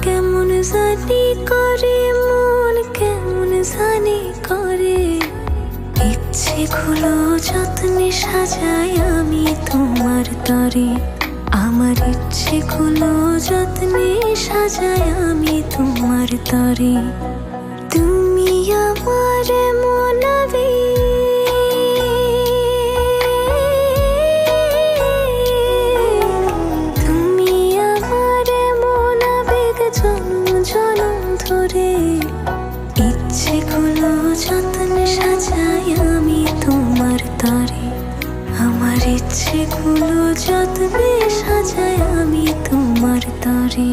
কেমন জানি করে, মন কেমন জানি করে। ইচ্ছেগুলো যত্নে সাজাই আমি তোমার তরে, আমার ইচ্ছেগুলো যত্নে সাজাই আমি তোমার তরে। তুমি আমার মনাবে, তুমি আমার মনাবেগ জনম জনম ধরে। ইচ্ছেগুলো যত্নে সাজাই আমি তোমার তরে, আমার ইচ্ছেগুলো যত্নে সাজাই আমি তোমার তরে।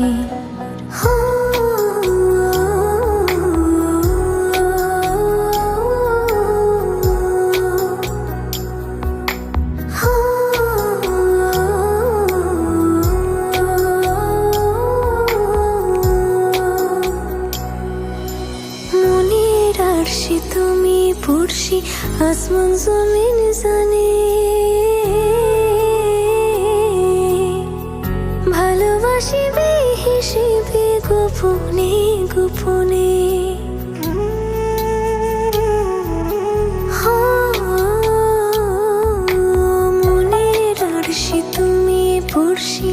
মনের আরশি তুমি পড়শি, আসমান জমিন জানে। ভালোবাসি বেহিসেবে গোপনে গোপনে। মনের আরশি তুমি পড়শি,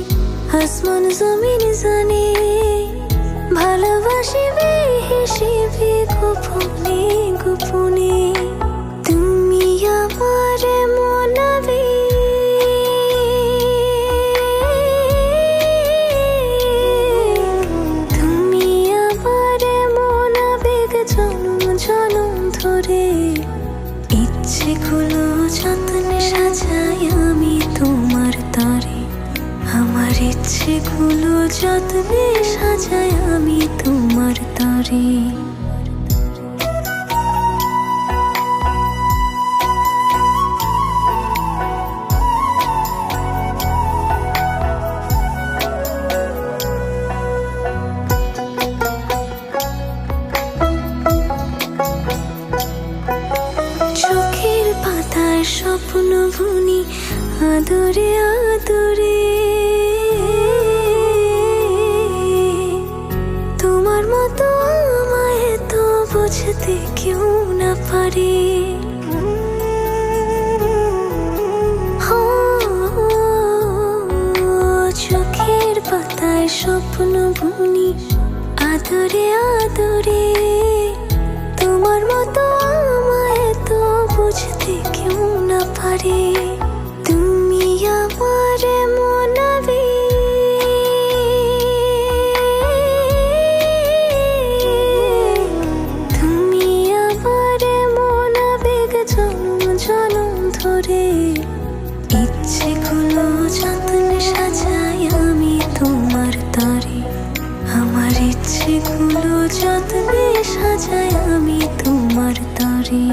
আসমান জমিন জানে। ভালোবাসি বেহিসেবে গোপনে গোপনে। তুমি আমার মনাবে, তুমি আমার মনাবেগ জনম জনম ধরে। ইচ্ছেগুলো যত্নে সাজাই আমি তোমার তরে, আমার ইচ্ছেগুলো যত্নে সাজাই আমি তোমার তরে। চোখের পাতায় স্বপ্ন বুনি আদরে আদরে। তোমার মতো আমায় তো বুঝতে কেউ না পারে। চোখের পাতায় স্বপ্ন বুনি আদরে আদরে। তোমার মতো আমায় তো বুঝতে কেউ না পারে। তুমি আমার মনাবে, তুমি আমার মনাবেগ জনম জনম ধরে। ইচ্ছেগুলো যত্নে সাজাই আমি তোমার তরে, আমার ইচ্ছেগুলো যত্নে সাজাই আমি তোমার তরে।